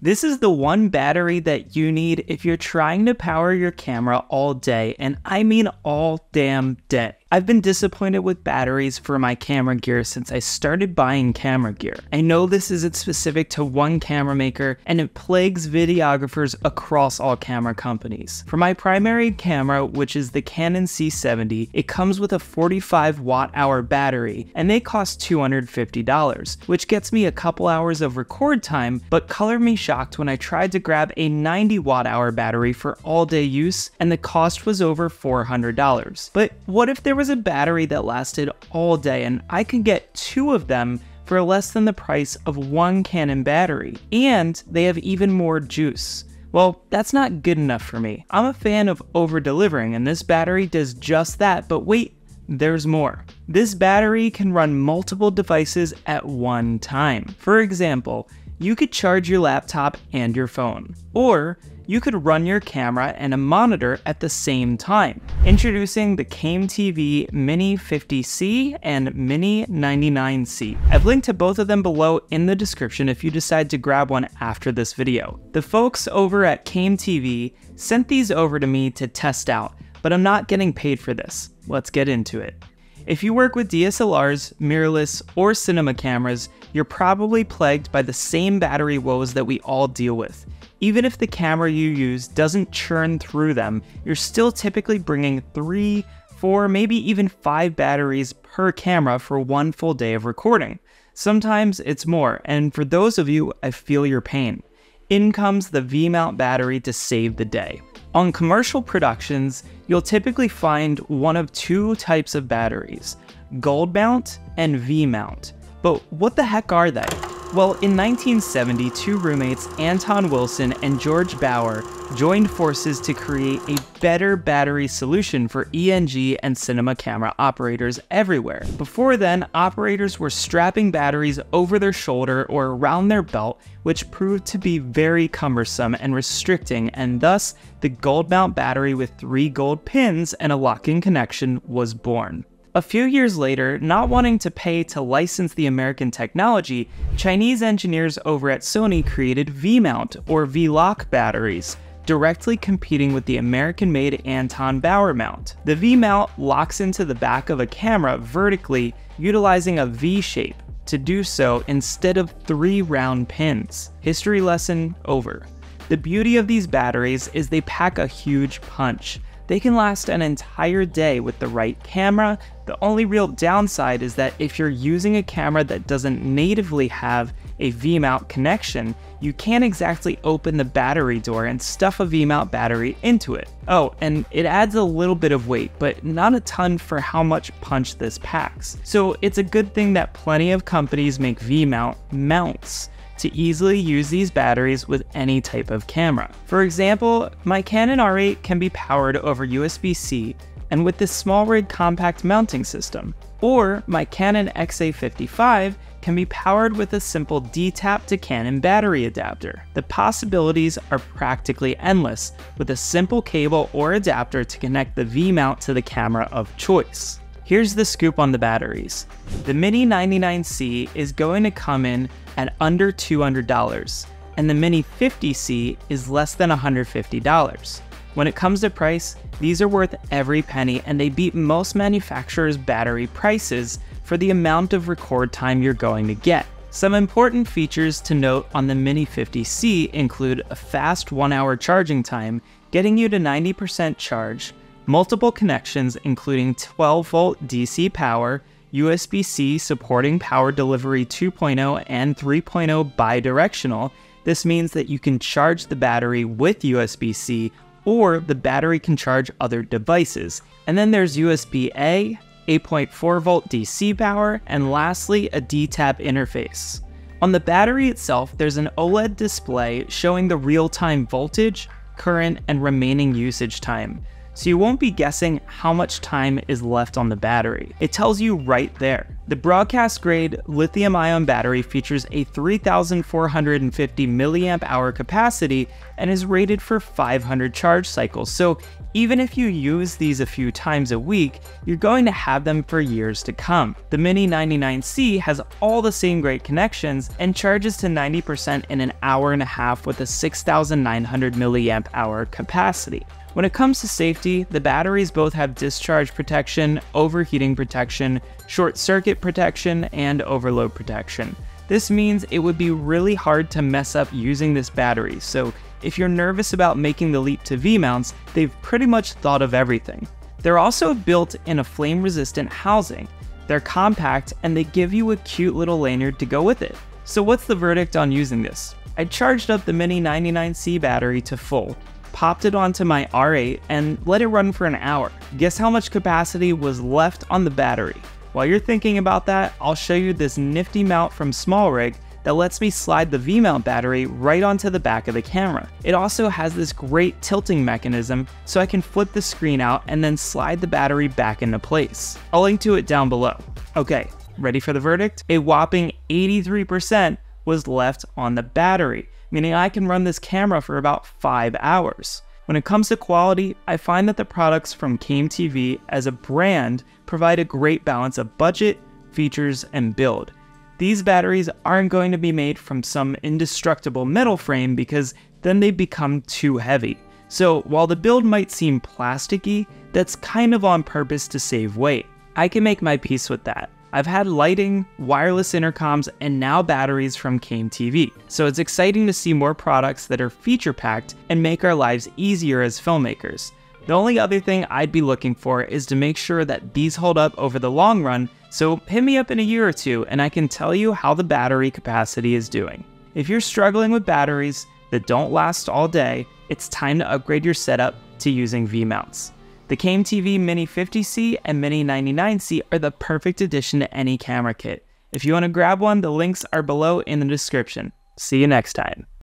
This is the one battery that you need if you're trying to power your camera all day, and I mean all damn day. I've been disappointed with batteries for my camera gear since I started buying camera gear. I know this isn't specific to one camera maker, and it plagues videographers across all camera companies. For my primary camera, which is the Canon C70, it comes with a 45 watt-hour battery, and they cost $250, which gets me a couple hours of record time, but colored me shocked when I tried to grab a 90 watt-hour battery for all-day use, and the cost was over $400. But what if there was a battery that lasted all day and I could get 2 of them for less than the price of one Canon battery, and they have even more juice? Well, that's not good enough for me. I'm a fan of over-delivering, and this battery does just that, but wait, there's more. This battery can run multiple devices at one time. For example, you could charge your laptop and your phone, or you could run your camera and a monitor at the same time. Introducing the CAME-TV Mini 50C and Mini 99C. I've linked to both of them below in the description if you decide to grab one after this video. The folks over at CAME-TV sent these over to me to test out, but I'm not getting paid for this. Let's get into it. If you work with DSLRs, mirrorless, or cinema cameras, you're probably plagued by the same battery woes that we all deal with. Even if the camera you use doesn't churn through them, you're still typically bringing 3, 4, maybe even 5 batteries per camera for one full day of recording. Sometimes it's more, and for those of you, I feel your pain. In comes the V-mount battery to save the day. On commercial productions, you'll typically find one of 2 types of batteries, gold mount and V-mount. But what the heck are they? Well, in 1970, 2 roommates, Anton Wilson and George Bauer, joined forces to create a better battery solution for ENG and cinema camera operators everywhere. Before then, operators were strapping batteries over their shoulder or around their belt, which proved to be very cumbersome and restricting, and thus the gold mount battery with 3 gold pins and a lock-in connection was born. A few years later, not wanting to pay to license the American technology, Chinese engineers over at Sony created V-mount or V-lock batteries, directly competing with the American-made Anton Bauer mount. The V-mount locks into the back of a camera vertically, utilizing a V shape to do so instead of 3 round pins. History lesson over. The beauty of these batteries is they pack a huge punch. They can last an entire day with the right camera. The only real downside is that if you're using a camera that doesn't natively have a V-mount connection, you can't exactly open the battery door and stuff a V-mount battery into it. Oh, and it adds a little bit of weight, but not a ton for how much punch this packs. So it's a good thing that plenty of companies make V-mount mounts to easily use these batteries with any type of camera. For example, my Canon R8 can be powered over USB-C and with this small rig compact mounting system, or my Canon XA55 can be powered with a simple D-tap to Canon battery adapter. The possibilities are practically endless with a simple cable or adapter to connect the V-mount to the camera of choice. Here's the scoop on the batteries. The Mini 99C is going to come in at under $200, and the Mini 50C is less than $150. When it comes to price, these are worth every penny, and they beat most manufacturers' battery prices for the amount of record time you're going to get. Some important features to note on the Mini 50C include a fast 1-hour charging time, getting you to 90% charge, multiple connections including 12-volt DC power, USB-C supporting power delivery 2.0 and 3.0 bidirectional. This means that you can charge the battery with USB-C, or the battery can charge other devices. And then there's USB-A, 8.4-volt DC power, and lastly, a D-tap interface. On the battery itself, there's an OLED display showing the real-time voltage, current, and remaining usage time. so you won't be guessing how much time is left on the battery. It tells you right there. The broadcast grade lithium-ion battery features a 3,450 milliamp hour capacity and is rated for 500 charge cycles, so even if you use these a few times a week, you're going to have them for years to come. The Mini 99C has all the same great connections and charges to 90% in an hour and a half with a 6,900 milliamp hour capacity. When it comes to safety, the batteries both have discharge protection, overheating protection, short circuit protection, and overload protection. This means it would be really hard to mess up using this battery, so if you're nervous about making the leap to V-mounts, they've pretty much thought of everything. They're also built in a flame-resistant housing. They're compact, and they give you a cute little lanyard to go with it. So what's the verdict on using this? I charged up the Mini 99C battery to full, popped it onto my R8, and let it run for an hour. Guess how much capacity was left on the battery? While you're thinking about that, I'll show you this nifty mount from SmallRig that lets me slide the V-mount battery right onto the back of the camera. It also has this great tilting mechanism so I can flip the screen out and then slide the battery back into place. I'll link to it down below. Okay, ready for the verdict? A whopping 83% was left on the battery, meaning I can run this camera for about 5 hours. When it comes to quality, I find that the products from CAME-TV as a brand provide a great balance of budget, features, and build. These batteries aren't going to be made from some indestructible metal frame because then they become too heavy. So while the build might seem plasticky, that's kind of on purpose to save weight. I can make my peace with that. I've had lighting, wireless intercoms, and now batteries from CAME-TV, so it's exciting to see more products that are feature-packed and make our lives easier as filmmakers. The only other thing I'd be looking for is to make sure that these hold up over the long run, so hit me up in a year or two and I can tell you how the battery capacity is doing. If you're struggling with batteries that don't last all day, it's time to upgrade your setup to using V-mounts. The CAME-TV Mini 50C and Mini 99C are the perfect addition to any camera kit. If you want to grab one, the links are below in the description. See you next time.